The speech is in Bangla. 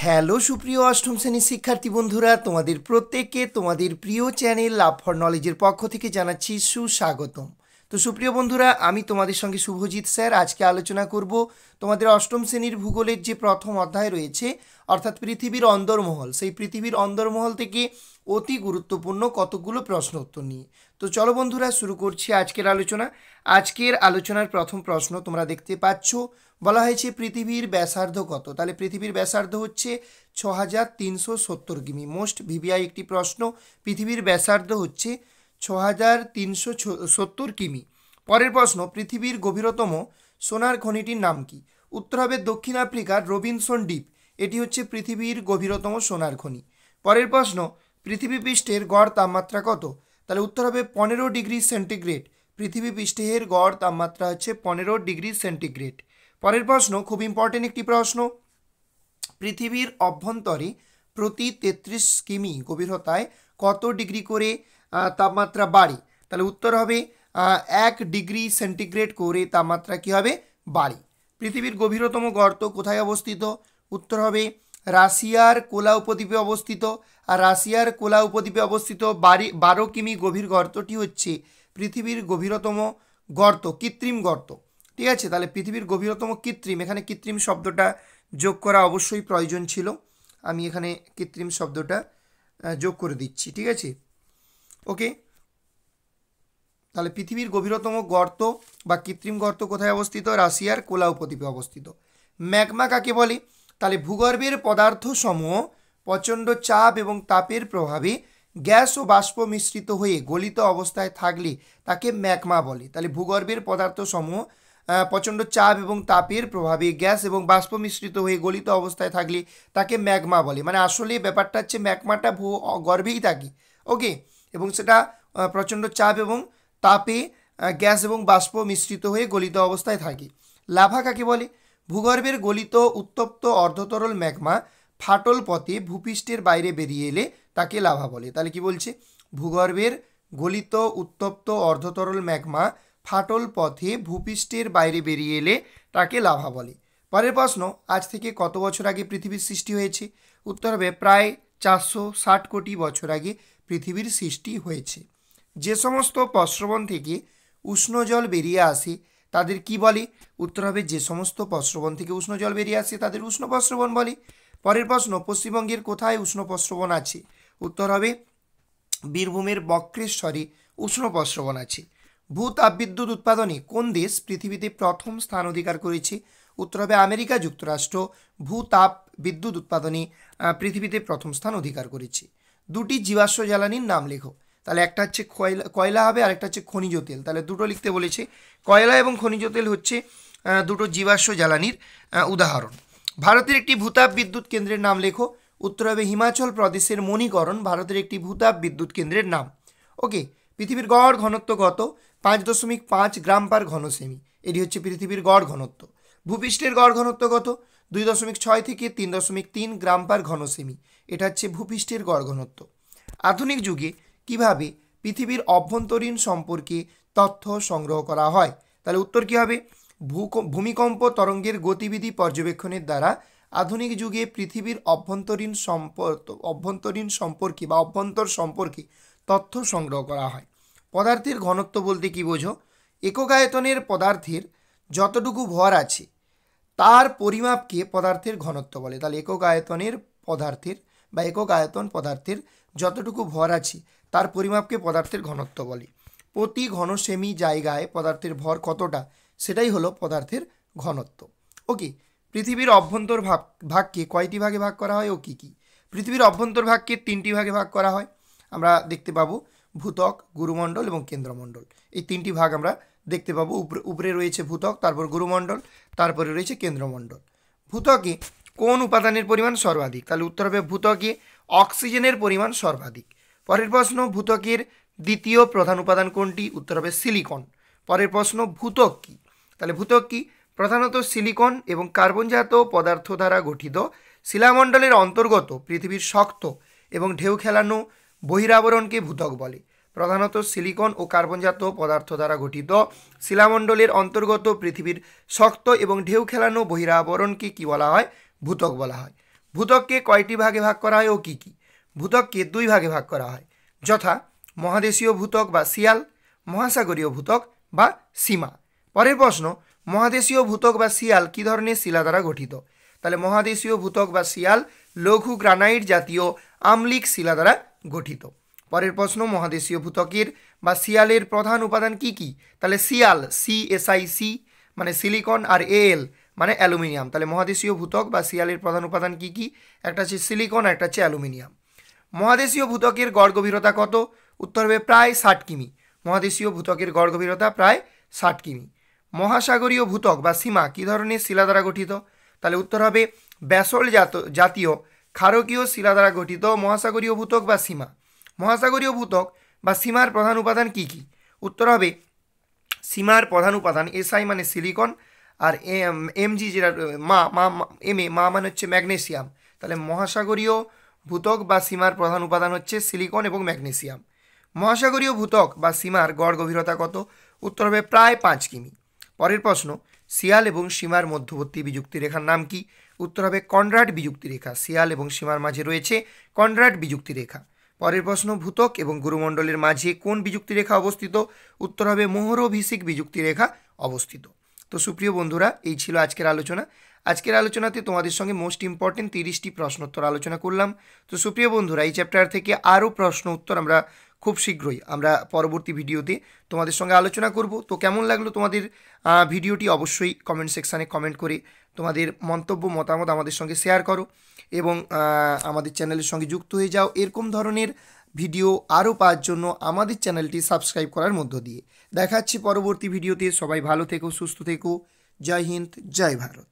হ্যালো সুপ্রিয় অষ্টম শ্রেণীর শিক্ষার্থী বন্ধুরা, তোমাদের প্রত্যেককে তোমাদের প্রিয় চ্যানেল লাভ ফর নলেজের পক্ষ থেকে জানাচ্ছি সুস্বাগতম। তো সুপ্রিয় বন্ধুরা, আমি তোমাদের সঙ্গে শুভজিৎ স্যার আজকে আলোচনা করব তোমাদের অষ্টম শ্রেণীর ভূগোলের যে প্রথম অধ্যায় রয়েছে অর্থাৎ পৃথিবীর অন্দরমহল, সেই পৃথিবীর অন্দরমহল থেকে অতি গুরুত্বপূর্ণ কতগুলো প্রশ্ন উত্তর নিয়ে। তো চলো বন্ধুরা, শুরু করছি আজকের আলোচনা। আজকের আলোচনার প্রথম প্রশ্ন তোমরা দেখতে পাচ্ছ, বলা হয়েছে পৃথিবীর ব্যাসার্ধ কত। তাহলে পৃথিবীর ব্যাসার্ধ হচ্ছে 6370 কিমি। মোস্ট ভিভিআই একটি প্রশ্ন। পৃথিবীর ব্যাসার্ধ হচ্ছে 6370 কিমি। পরের প্রশ্ন, পৃথিবীর গভীরতম সোনার খনিটির নাম কি? উত্তর হবে দক্ষিণ আফ্রিকার রবিনসন দ্বীপ। এটি হচ্ছে পৃথিবীর গভীরতম সোনার খনি। পরের প্রশ্ন, পৃথিবী পৃষ্ঠের গড় তাপমাত্রা কত? তাহলে উত্তর হবে 15 ডিগ্রি সেন্টিগ্রেড। পৃথিবী পৃষ্ঠের গড় তাপমাত্রা হচ্ছে 15 ডিগ্রি সেন্টিগ্রেড। পরের প্রশ্ন খুব ইম্পর্টেন্ট একটি প্রশ্ন, পৃথিবীর অভ্যন্তরে প্রতি 33 কিমি গভীরতায় কত ডিগ্রি করে তাপমাত্রা বাড়ে? তাহলে উত্তর হবে 1 ডিগ্রি সেন্টিগ্রেড করে তাপমাত্রা কী হবে? বাড়ে। পৃথিবীর গভীরতম গর্ত কোথায় অবস্থিত? উত্তর হবে রাশিয়ার কোলা উপদ্বীপে অবস্থিত। আর রাশিয়ার কোলা উপদ্বীপে অবস্থিত 12 কিমি গভীর গর্তটি হচ্ছে পৃথিবীর গভীরতম গর্ত, কৃত্রিম গর্ত। ঠিক আছে, তাহলে পৃথিবীর গভীরতম কৃত্রিম, এখানে কৃত্রিম শব্দটা যোগ করা অবশ্যই প্রয়োজন ছিল। আমি এখানে কৃত্রিম শব্দটা যোগ করে দিচ্ছি। ঠিক আছে, ওকে। তাহলে পৃথিবীর গভীরতম গর্ত বা কৃত্রিম গর্ত কোথায় অবস্থিত? রাশিয়ার কোলা উপদ্বীপে অবস্থিত। ম্যাগমা কাকে বলে? তাহলে ভূগর্ভের পদার্থসমূহ প্রচণ্ড চাপ এবং তাপের প্রভাবে গ্যাস ও বাষ্প মিশ্রিত হয়ে গলিত অবস্থায় থাকলে তাকে ম্যাগমা বলে। তাহলে ভূগর্ভের পদার্থসমূহ প্রচণ্ড চাপ এবং তাপের প্রভাবে গ্যাস এবং বাষ্প মিশ্রিত হয়ে গলিত অবস্থায় থাকলে তাকে ম্যাগমা বলে। মানে আসলে ব্যাপারটা হচ্ছে ম্যাগমাটা গর্ভেই থাকে, ওকে, এবং সেটা প্রচণ্ড চাপ এবং তাপে গ্যাস এবং বাষ্প মিশ্রিত হয়ে গলিত অবস্থায় থাকে। লাভা কাকে বলে? ভূগর্ভের গলিত উত্তপ্ত অর্ধতরল ম্যাগমা ফাটল পথে ভূপৃষ্ঠের বাইরে বেরিয়ে এলে তাকে লাভা বলে। তাহলে কি বলছে? ভূগর্ভের গলিত উত্তপ্ত অর্ধতরল ম্যাগমা ফাটল পথে ভূপৃষ্ঠের বাইরে বেরিয়ে এলে তাকে লাভা বলে। পরের প্রশ্ন, আজ থেকে কত বছর আগে পৃথিবীর সৃষ্টি হয়েছে? উত্তর হবে প্রায় 460 কোটি বছর আগে পৃথিবীর সৃষ্টি হয়েছে। যে সমস্ত প্রস্রবণ থেকে উষ্ণ জল বেরিয়ে আসে তাদের কি বলে? উত্তর হবে যে সমস্ত প্রস্রবণ থেকে উষ্ণ জল বেরিয়ে আসে তাদের উষ্ণ প্রস্রবণ বলে। পরের প্রশ্ন, পশ্চিমবঙ্গের কোথায় উষ্ণ প্রস্রবণ আছে? উত্তর হবে বীরভূমের বক্রেশ্বরে উষ্ণ প্রস্রবণ আছে। ভূতাপবিদ্যুৎ উৎপাদনে কোন দেশ পৃথিবীতে প্রথম স্থান অধিকার করেছে? উত্তর হবে আমেরিকা যুক্তরাষ্ট্র ভূতাপ বিদ্যুৎ উৎপাদনে পৃথিবীতে প্রথম স্থান অধিকার করেছে। দুটি জীবাশ্ম জ্বালানির নাম লেখো। তাহলে একটা হচ্ছে কয়লা হবে আর একটা হচ্ছে খনিজ তেল। তাহলে দুটো লিখতে বলেছে। কয়লা এবং খনিজ তেল হচ্ছে দুটো জীবাশ্ম জ্বালানির উদাহরণ। ভারতের একটি ভূতাপ বিদ্যুৎ কেন্দ্রের নাম লেখো। উত্তর হবে হিমাচল প্রদেশের মণিকরণ ভারতের একটি ভূতাপ বিদ্যুৎ কেন্দ্রের নাম, ওকে। পৃথিবীর গড় ঘনত্ব কত? 5.5 গ্রাম পার ঘন সেমি। এটি হচ্ছে পৃথিবীর গড় ঘনত্ব। ভূপৃষ্ঠের গড় ঘনত্ব কত? 2.6 থেকে 3.3 গ্রাম পার ঘন সেমি। এটা হচ্ছে ভূপৃষ্ঠের গড় ঘনত্ব। আধুনিক যুগে কিভাবে পৃথিবীর অভ্যন্তরীণ সম্পর্কে তথ্য সংগ্রহ করা হয়? তাহলে উত্তর কী হবে? ভূমিকম্প তরঙ্গের গতিবিধি পর্যবেক্ষণের দ্বারা আধুনিক যুগে পৃথিবীর অভ্যন্তরীণ সম্পর্কে বা অভ্যন্তর সম্পর্কে তথ্য সংগ্রহ করা হয়। পদার্থের ঘনত্ব বলতে কি বোঝো? একক আয়তনের পদার্থের যতটুকু ভর আছে তার পরিমাপকে পদার্থের ঘনত্ব বলে। তাহলে একক আয়তনের পদার্থের বা একক আয়তন পদার্থের যতটুকু ভর আছে তার পরিমাপকে পদার্থের ঘনত্ব বলে। প্রতি ঘন সেমি জায়গায় পদার্থের ভর কতটা, সেটাই হলো পদার্থের ঘনত্ব, ওকে। পৃথিবীর অভ্যন্তর ভাগকে কয়টি ভাগে ভাগ করা হয় ও কী কী? পৃথিবীর অভ্যন্তর ভাগকে 3টি ভাগে ভাগ করা হয়। আমরা দেখতে পাবো ভূত্বক, গুরুমণ্ডল এবং কেন্দ্রমণ্ডল। এই 3টি ভাগ আমরা দেখতে পাবো। উপরে রয়েছে ভূত্বক, তারপর গুরুমণ্ডল, তারপরে রয়েছে কেন্দ্রমণ্ডল। ভূত্বকে কোন উপাদানের পরিমাণ সর্বাধিক? তাহলে উত্তর হবে ভূত্বকে অক্সিজেনের পরিমাণ সর্বাধিক। পরের প্রশ্ন, ভূত্বকের দ্বিতীয় প্রধান উপাদান কোনটি? উত্তর হবে সিলিকন। পরের প্রশ্ন, ভূত্বক কী? তাহলে ভূত্বক কী? প্রধানত সিলিকন এবং কার্বনজাত পদার্থ দ্বারা গঠিত শিলামণ্ডলের অন্তর্গত পৃথিবীর শক্ত এবং ঢেউ খেলানো বহিরাবরণকে ভূত্বক বলে। প্রধানত সিলিকন ও কার্বনজাত পদার্থ দ্বারা গঠিত শিলামণ্ডলের অন্তর্গত পৃথিবীর শক্ত এবং ঢেউ খেলানো বহিরাবরণকে কী বলা হয়? ভূত্বক বলা হয়। ভূত্বককে কয়টি ভাগে ভাগ করা হয় ও কী কী? ভূত্বককে দুই ভাগে ভাগ করা হয়, যথা মহাদেশীয় ভূত্বক বা শিয়াল, মহাসাগরীয় ভূত্বক বা সীমা। পরের প্রশ্ন, মহাদেশীয় ভূত্বক বা শিয়াল কী ধরনের শিলা দ্বারা গঠিত? তাহলে মহাদেশীয় ভূত্বক বা শিয়াল লঘু গ্রানাইট জাতীয় আম্লিক শিলা দ্বারা গঠিত। পরের প্রশ্ন, মহাদেশীয় ভূত্বকের বা শিয়ালের প্রধান উপাদান কি কি? তাহলে শিয়াল CSIC মানে সিলিকন, আর AL মানে অ্যালুমিনিয়াম। তাহলে মহাদেশীয় ভূত্বক বা শিয়ালের প্রধান উপাদান কি কি? একটা হচ্ছে সিলিকন, একটা হচ্ছে অ্যালুমিনিয়াম। মহাদেশীয় ভূত্বকের গড় গভীরতা কত? উত্তর হবে প্রায় 60 কিমি। মহাদেশীয় ভূত্বকের গড় গভীরতা প্রায় 60 কিমি। মহাসাগরীয় ভূত্বক বা সীমা কী ধরনের শিলা দ্বারা গঠিত? তাহলে উত্তর হবে ব্যাসল্ট জাতীয় ক্ষারকীয় শিলা দ্বারা গঠিত মহাসাগরীয় ভূত্বক বা সীমা। মহাসাগরীয় ভূত্বক বা সীমার প্রধান উপাদান কি কি? উত্তর হবে সীমার প্রধান উপাদান SI মানে সিলিকন, আর MG যেটা মা মানে হচ্ছে ম্যাগনেসিয়াম। তাহলে মহাসাগরীয় ভূত্বক বা সীমার প্রধান উপাদান হচ্ছে সিলিকন এবং ম্যাগনেসিয়াম। মহাসাগরীয় ভূত্বক বা সীমার গড় গভীরতা কত? উত্তর হবে প্রায় 5 কিমি। পরের প্রশ্ন, শিয়াল এবং সীমার মধ্যবর্তী বিযুক্তি রেখার নাম কি? উত্তর হবে কনরাড বিযুক্তি রেখা। শিয়াল এবং সীমার মাঝে রয়েছে কনরাড বিযুক্তি রেখা। পরের প্রশ্ন, ভূত্বক এবং গুরুমণ্ডলের মাঝে কোন বিযুক্তি রেখা অবস্থিত? উত্তর হবে মোহরভিষিক বিযুক্তি রেখা অবস্থিত। তো সুপ্রিয় বন্ধুরা, এই ছিল আজকের আলোচনা। আজকের আলোচনাতে তোমাদের সঙ্গে মোস্ট ইম্পর্টেন্ট 30টি প্রশ্নোত্তর আলোচনা করলাম। তো সুপ্রিয় বন্ধুরা, এই চ্যাপ্টার থেকে আরও প্রশ্ন উত্তর আমরা খুব শীঘ্রই পরবর্তী ভিডিওতে তোমাদের সঙ্গে আলোচনা করব। তো কেমন লাগলো তোমাদের ভিডিওটি অবশ্যই কমেন্ট সেকশানে কমেন্ট করে তোমাদের মন্তব্য মতামত আমাদের সঙ্গে শেয়ার করো এবং আমাদের চ্যানেলের সঙ্গে যুক্ত হয়ে যাও। এরকম ধরনের ভিডিও আরও পাওয়ার জন্য আমাদের চ্যানেলটি সাবস্ক্রাইব করার মধ্য দিয়ে। দেখা হচ্ছে পরবর্তী ভিডিওতে। সবাই ভালো থেকো, সুস্থ থেকো। জয় হিন্দ, জয় ভারত।